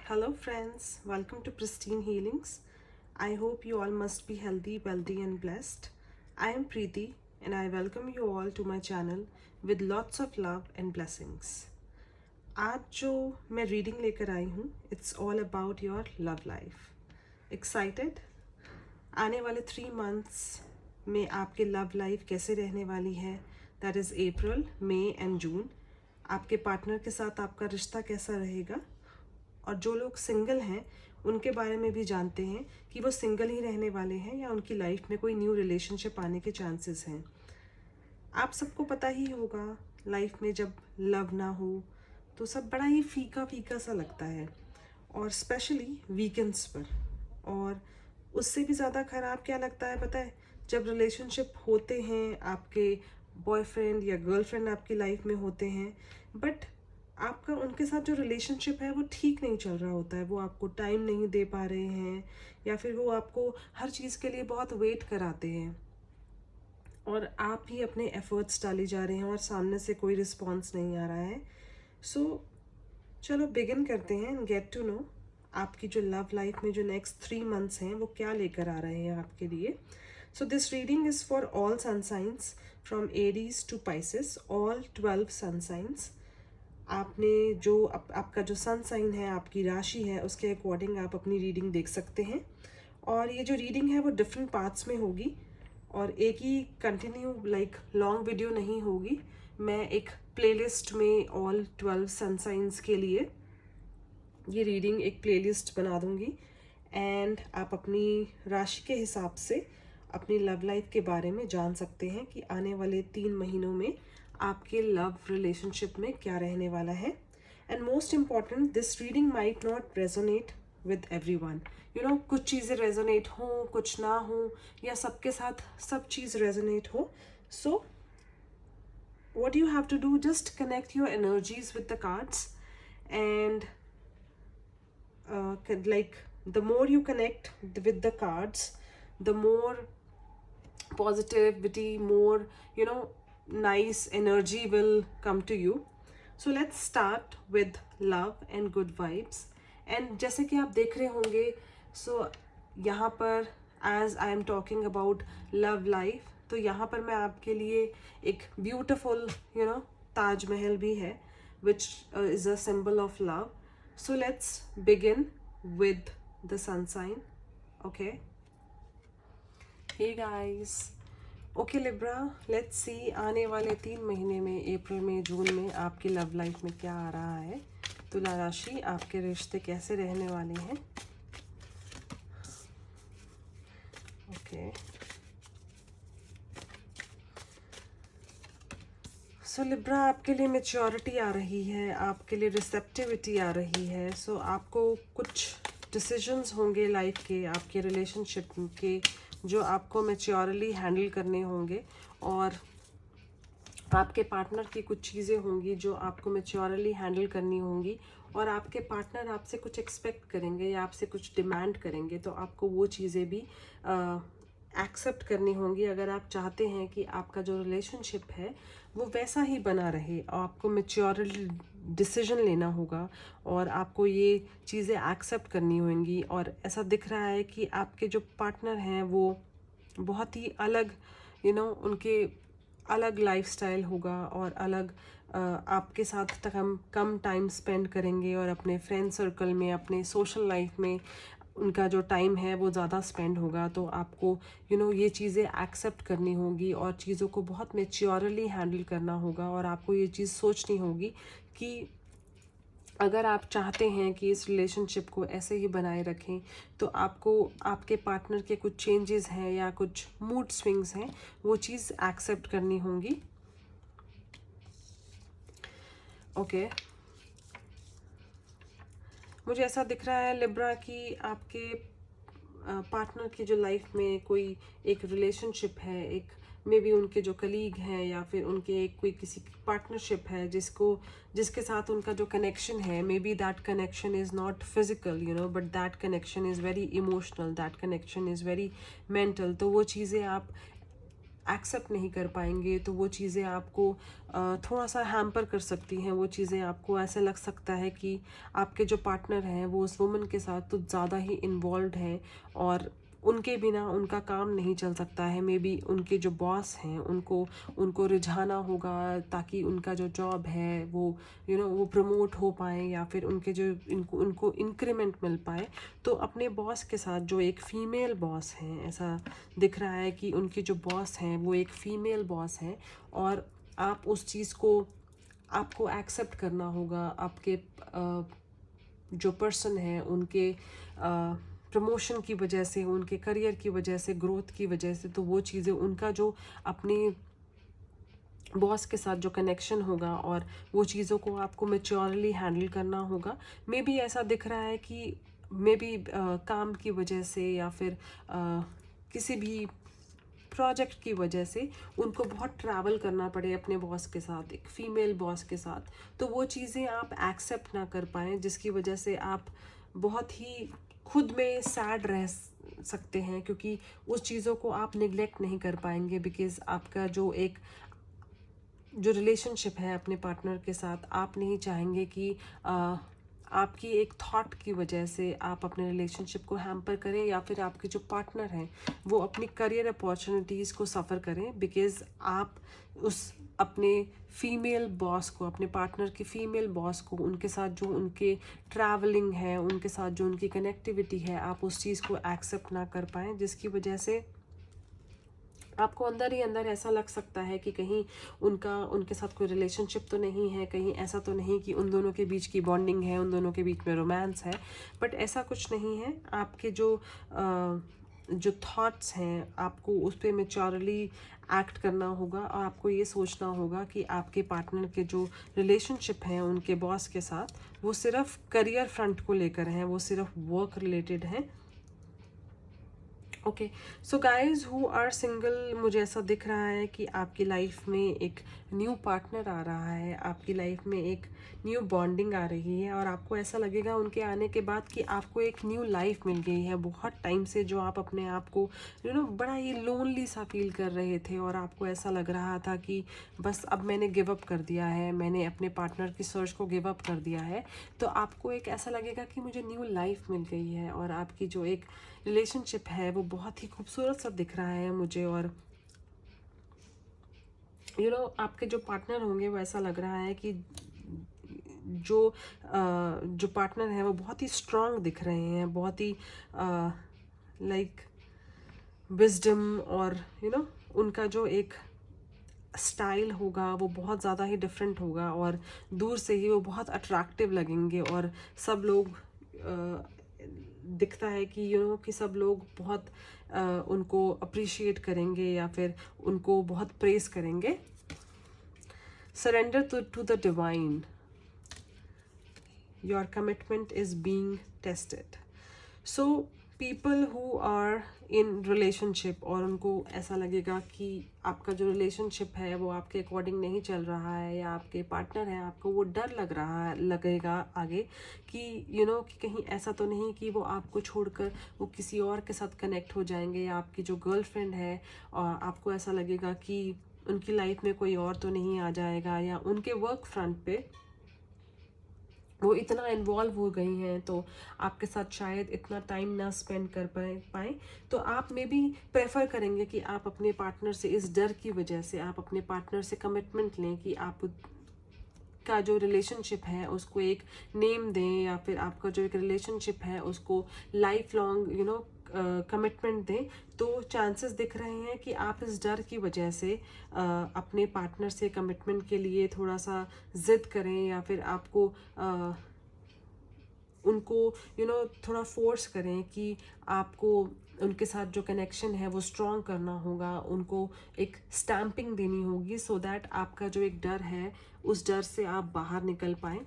Hello, friends. Welcome to Pristine Healings. I hope you all must be healthy, wealthy, and blessed. I am Preeti, and I welcome you all to my channel with lots of love and blessings. आज जो मैं reading लेकर आई हूँ, it's all about your love life. Excited? आने वाले 3 months में आपके love life कैसे रहने वाली है, that is April, May and June. आपके पार्टनर के साथ आपका रिश्ता कैसा रहेगा, और जो लोग सिंगल हैं उनके बारे में भी जानते हैं कि वो सिंगल ही रहने वाले हैं या उनकी लाइफ में कोई न्यू रिलेशनशिप आने के चांसेस हैं. आप सबको पता ही होगा, लाइफ में जब लव ना हो तो सब बड़ा ही फीका फीका सा लगता है, और स्पेशली वीकेंड्स पर. और उससे भी ज़्यादा ख़राब क्या लगता है पता है, जब रिलेशनशिप होते हैं, आपके बॉयफ्रेंड या गर्लफ्रेंड आपकी लाइफ में होते हैं, बट आपका उनके साथ जो रिलेशनशिप है वो ठीक नहीं चल रहा होता है. वो आपको टाइम नहीं दे पा रहे हैं, या फिर वो आपको हर चीज़ के लिए बहुत वेट कराते हैं, और आप ही अपने एफर्ट्स डाले जा रहे हैं और सामने से कोई रिस्पॉन्स नहीं आ रहा है. सो चलो बिगिन करते हैं एंड गेट टू नो आपकी जो लव लाइफ में जो नेक्स्ट 3 मंथ्स हैं वो क्या लेकर आ रहे हैं आपके लिए. So this reading is for all sun signs from Aries to Pisces, all 12 sun signs. आपने जो आपका जो सन साइन है, आपकी राशि है, उसके अकॉर्डिंग आप अपनी रीडिंग देख सकते हैं. और ये जो रीडिंग है वो डिफरेंट पार्ट्स में होगी, और एक ही कंटिन्यू लाइक लॉन्ग वीडियो नहीं होगी. मैं एक प्लेलिस्ट में ऑल 12 सन साइंस के लिए ये रीडिंग एक प्लेलिस्ट बना दूंगी, एंड आप अपनी राशि के हिसाब से अपनी लव लाइफ के बारे में जान सकते हैं कि आने वाले 3 महीनों में आपके लव रिलेशनशिप में क्या रहने वाला है. And most important, this reading might not resonate with everyone. कुछ चीज़ें रेजोनेट हों, कुछ ना हो, या सबके साथ सब चीज़ रेजोनेट हो. सो what you have to do, just connect your energies with the cards, and like the more you connect with the cards, the more positivity, more nice energy will come to you. So let's start with love and good vibes. And जैसे कि आप देख रहे होंगे, so यहाँ पर as I am talking about love life, तो यहाँ पर मैं आपके लिए एक ब्यूटिफुल ताजमहल भी है, which is a symbol of love. So let's begin with the sun sign. Okay. Hey guys. Okay Libra, let's see आने वाले 3 महीने में, अप्रैल में, जून में आपकी लव लाइफ में क्या आ रहा है. तुला राशि, आपके रिश्ते कैसे रहने वाले हैं. ओके. सो लिब्रा, आपके लिए मैच्योरिटी आ रही है, आपके लिए रिसेप्टिविटी आ रही है. सो आपको कुछ डिसीजंस होंगे लाइफ के, आपके रिलेशनशिप के, जो आपको मैच्योरली हैंडल करने होंगे, और आपके पार्टनर की कुछ चीज़ें होंगी जो आपको मैच्योरली हैंडल करनी होंगी, और आपके पार्टनर आपसे कुछ एक्सपेक्ट करेंगे या आपसे कुछ डिमांड करेंगे, तो आपको वो चीज़ें भी एक्सेप्ट करनी होंगी अगर आप चाहते हैं कि आपका जो रिलेशनशिप है वो वैसा ही बना रहे. और आपको मैच्योरली डिसीजन लेना होगा, और आपको ये चीज़ें एक्सेप्ट करनी होंगी. और ऐसा दिख रहा है कि आपके जो पार्टनर हैं वो बहुत ही अलग, उनके अलग लाइफस्टाइल होगा, और अलग आपके साथ कम टाइम स्पेंड करेंगे, और अपने फ्रेंड सर्कल में, अपने सोशल लाइफ में उनका जो टाइम है वो ज़्यादा स्पेंड होगा. तो आपको ये चीज़ें एक्सेप्ट करनी होगी, और चीज़ों को बहुत मैच्योरली हैंडल करना होगा. और आपको ये चीज़ सोचनी होगी कि अगर आप चाहते हैं कि इस रिलेशनशिप को ऐसे ही बनाए रखें, तो आपको आपके पार्टनर के कुछ चेंजेस हैं या कुछ मूड स्विंग्स हैं, वो चीज़ एक्सेप्ट करनी होंगी. ओके. मुझे ऐसा दिख रहा है लिब्रा कि आपके पार्टनर की जो लाइफ में कोई एक रिलेशनशिप है, एक मे बी उनके जो कलीग हैं, या फिर उनके कोई किसी पार्टनरशिप है जिसके साथ उनका जो कनेक्शन है, may be that connection is not physical, but that connection is very emotional, that connection is very mental. तो वो चीज़ें आप एक्सेप्ट नहीं कर पाएंगे तो वो चीज़ें आपको थोड़ा सा हैम्पर कर सकती हैं। वो चीज़ें आपको ऐसे लग सकता है कि आपके जो पार्टनर हैं वो उस वुमन के साथ तो ज़्यादा ही इन्वॉल्व हैं और उनके बिना उनका काम नहीं चल सकता है। मे बी उनके जो बॉस हैं उनको उनको रिझाना होगा ताकि उनका जो जॉब है वो वो प्रमोट हो पाए या फिर उनके जो इनको उनको इंक्रीमेंट मिल पाए। तो अपने बॉस के साथ जो एक फ़ीमेल बॉस हैं, ऐसा दिख रहा है कि उनकी जो बॉस हैं वो एक फ़ीमेल बॉस हैं और आप उस चीज़ को आपको एक्सेप्ट करना होगा। आपके जो पर्सन है उनके प्रमोशन की वजह से, उनके करियर की वजह से, ग्रोथ की वजह से, तो वो चीज़ें उनका जो अपने बॉस के साथ जो कनेक्शन होगा और वो चीज़ों को आपको मैच्योरली हैंडल करना होगा। मे बी ऐसा दिख रहा है कि मे बी काम की वजह से या फिर किसी भी प्रोजेक्ट की वजह से उनको बहुत ट्रैवल करना पड़े अपने बॉस के साथ, एक फ़ीमेल बॉस के साथ। तो वो चीज़ें आप एक्सेप्ट ना कर पाएँ जिसकी वजह से आप बहुत ही खुद में सैड रह सकते हैं, क्योंकि उस चीज़ों को आप निगलेक्ट नहीं कर पाएंगे बिकॉज़ आपका जो रिलेशनशिप है अपने पार्टनर के साथ, आप नहीं चाहेंगे कि आपकी एक थॉट की वजह से आप अपने रिलेशनशिप को हैम्पर करें या फिर आपके जो पार्टनर हैं वो अपनी करियर अपॉर्चुनिटीज़ को सफ़र करें बिकॉज़ आप उस अपने फीमेल बॉस को, अपने पार्टनर के फीमेल बॉस को, उनके साथ जो उनके ट्रैवलिंग है, उनके साथ जो उनकी कनेक्टिविटी है, आप उस चीज़ को एक्सेप्ट ना कर पाएँ जिसकी वजह से आपको अंदर ही अंदर ऐसा लग सकता है कि कहीं उनके साथ कोई रिलेशनशिप तो नहीं है, कहीं ऐसा तो नहीं कि उन दोनों के बीच की बॉन्डिंग है, उन दोनों के बीच में रोमांस है। बट ऐसा कुछ नहीं है। आपके जो थॉट्स हैं आपको उस पर मैच्योरली एक्ट करना होगा और आपको ये सोचना होगा कि आपके पार्टनर के जो रिलेशनशिप हैं उनके बॉस के साथ वो सिर्फ करियर फ्रंट को लेकर हैं, वो सिर्फ वर्क रिलेटेड हैं। Okay, so guys who are single, मुझे ऐसा दिख रहा है कि आपकी लाइफ में एक न्यू पार्टनर आ रहा है, आपकी लाइफ में एक न्यू बॉन्डिंग आ रही है और आपको ऐसा लगेगा उनके आने के बाद कि आपको एक न्यू लाइफ मिल गई है। बहुत टाइम से जो आप अपने आप को बड़ा ही लोनली सा फील कर रहे थे और आपको ऐसा लग रहा था कि बस अब मैंने गिव अप कर दिया है, मैंने अपने पार्टनर की सर्च को गिव अप कर दिया है। तो आपको एक ऐसा लगेगा कि मुझे न्यू लाइफ मिल गई है और आपकी जो एक रिलेशनशिप है वो बहुत ही खूबसूरत सा दिख रहा है मुझे। और आपके जो पार्टनर होंगे वो ऐसा लग रहा है कि जो पार्टनर है वो बहुत ही स्ट्रांग दिख रहे हैं, बहुत ही लाइक विजडम और उनका जो एक स्टाइल होगा वो बहुत ज़्यादा ही डिफरेंट होगा और दूर से ही वो बहुत अट्रैक्टिव लगेंगे और सब लोग दिखता है कि कि सब लोग बहुत उनको अप्रिशिएट करेंगे या फिर उनको बहुत प्रेस करेंगे। Surrender to the divine, your commitment is being tested. So people who are in relationship और उनको ऐसा लगेगा कि आपका जो रिलेशनशिप है वो आपके अकॉर्डिंग नहीं चल रहा है या आपके पार्टनर है, आपको वो डर लगेगा आगे कि कि कहीं ऐसा तो नहीं कि वो आपको छोड़कर वो किसी और के साथ कनेक्ट हो जाएंगे, या आपकी जो गर्लफ्रेंड है और आपको ऐसा लगेगा कि उनकी लाइफ में कोई और तो नहीं आ जाएगा, या उनके वर्क फ्रंट पे वो इतना इन्वॉल्व हो गई हैं तो आपके साथ शायद इतना टाइम ना स्पेंड कर पाए। तो आप में भी प्रेफर करेंगे कि आप अपने पार्टनर से, इस डर की वजह से आप अपने पार्टनर से कमिटमेंट लें कि आप का जो रिलेशनशिप है उसको एक नेम दें, या फिर आपका जो एक रिलेशनशिप है उसको लाइफ लॉन्ग कमिटमेंट दें। तो चांसेस दिख रहे हैं कि आप इस डर की वजह से अपने पार्टनर से कमिटमेंट के लिए थोड़ा सा जिद करें या फिर आपको उनको थोड़ा फोर्स करें कि आपको उनके साथ जो कनेक्शन है वो स्ट्रॉन्ग करना होगा, उनको एक स्टैम्पिंग देनी होगी सो दैट आपका जो एक डर है उस डर से आप बाहर निकल पाएँ।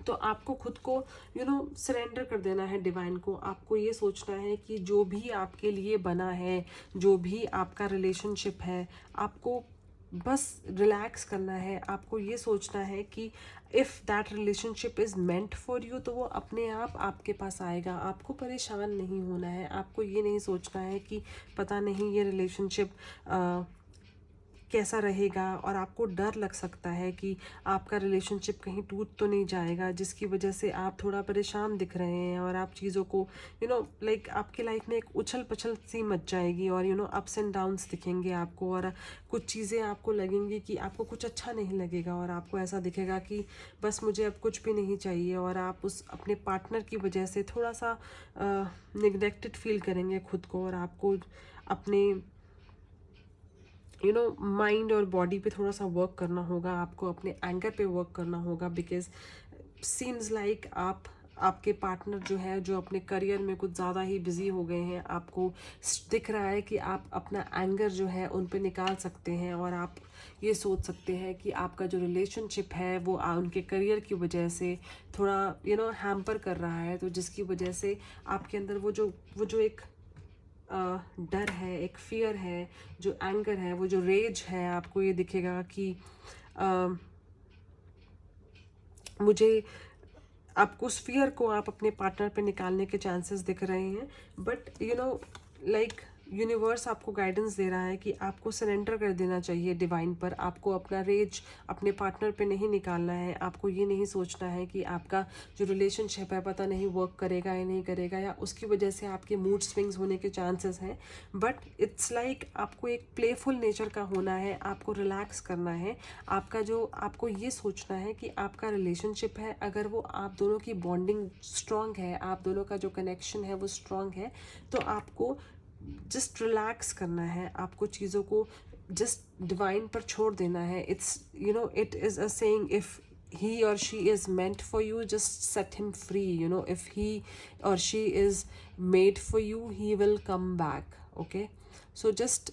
तो आपको खुद को सरेंडर कर देना है डिवाइन को। आपको ये सोचना है कि जो भी आपके लिए बना है, जो भी आपका रिलेशनशिप है, आपको बस रिलैक्स करना है, आपको ये सोचना है कि if that relationship is meant for you तो वो अपने आप आपके पास आएगा। आपको परेशान नहीं होना है, आपको ये नहीं सोचना है कि पता नहीं ये रिलेशनशिप कैसा रहेगा, और आपको डर लग सकता है कि आपका रिलेशनशिप कहीं टूट तो नहीं जाएगा, जिसकी वजह से आप थोड़ा परेशान दिख रहे हैं और आप चीज़ों को लाइक आपकी लाइफ में एक उछल पछल सी मच जाएगी, और अप्स एंड डाउन्स दिखेंगे आपको, और कुछ चीज़ें आपको लगेंगी कि आपको कुछ अच्छा नहीं लगेगा, और आपको ऐसा दिखेगा कि बस मुझे अब कुछ भी नहीं चाहिए, और आप उस अपने पार्टनर की वजह से थोड़ा सा निगलेक्टेड फील करेंगे खुद को, और आपको अपने माइंड और बॉडी पे थोड़ा सा वर्क करना होगा, आपको अपने एंगर पे वर्क करना होगा, बिकॉज सीम्स लाइक आपके पार्टनर जो है, जो अपने करियर में कुछ ज़्यादा ही बिजी हो गए हैं, आपको दिख रहा है कि आप अपना एंगर जो है उन पे निकाल सकते हैं, और आप ये सोच सकते हैं कि आपका जो रिलेशनशिप है वो उनके करियर की वजह से थोड़ा हैम्पर कर रहा है, तो जिसकी वजह से आपके अंदर वो जो एक डर है, एक फियर है, जो एंगर है, वो जो रेज है, आपको ये दिखेगा कि मुझे आपको उस फियर को आप अपने पार्टनर पे निकालने के चांसेस दिख रहे हैं, बट लाइक यूनिवर्स आपको गाइडेंस दे रहा है कि आपको सरेंडर कर देना चाहिए डिवाइन पर, आपको अपना रेज अपने पार्टनर पे नहीं निकालना है, आपको ये नहीं सोचना है कि आपका जो रिलेशनशिप है पता नहीं वर्क करेगा या नहीं करेगा, या उसकी वजह से आपके मूड स्विंग्स होने के चांसेस हैं, बट इट्स लाइक आपको एक प्लेफुल नेचर का होना है, आपको रिलैक्स करना है, आपको ये सोचना है कि आपका रिलेशनशिप है, अगर वो आप दोनों की बॉन्डिंग स्ट्रांग है, आप दोनों का जो कनेक्शन है वो स्ट्रांग है, तो आपको जस्ट रिलैक्स करना है, आपको चीज़ों को जस्ट डिवाइन पर छोड़ देना है। It is a saying, if he or she is meant for you, just set him free. If he or she is made for you, he will come back. Okay, so just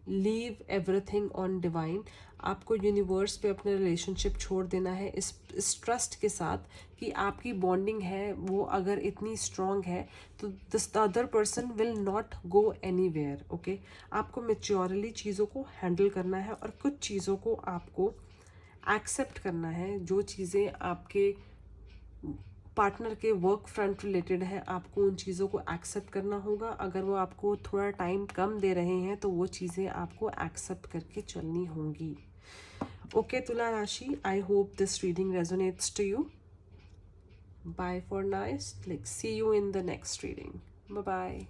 leave everything on divine. आपको universe पे अपने relationship छोड़ देना है, इस trust के साथ कि आपकी बॉन्डिंग है वो अगर इतनी स्ट्रांग है तो this the other person will not go anywhere. Okay, आपको मेच्योरली चीज़ों को हैंडल करना है, और कुछ चीज़ों को आपको एक्सेप्ट करना है, जो चीज़ें आपके पार्टनर के वर्क फ्रंट रिलेटेड है, आपको उन चीज़ों को एक्सेप्ट करना होगा। अगर वो आपको थोड़ा टाइम कम दे रहे हैं तो वो चीज़ें आपको एक्सेप्ट करके चलनी होंगी। ओके तुला राशि, I hope this reading resonates to you. Bye for now, see you in the next reading. Bye bye.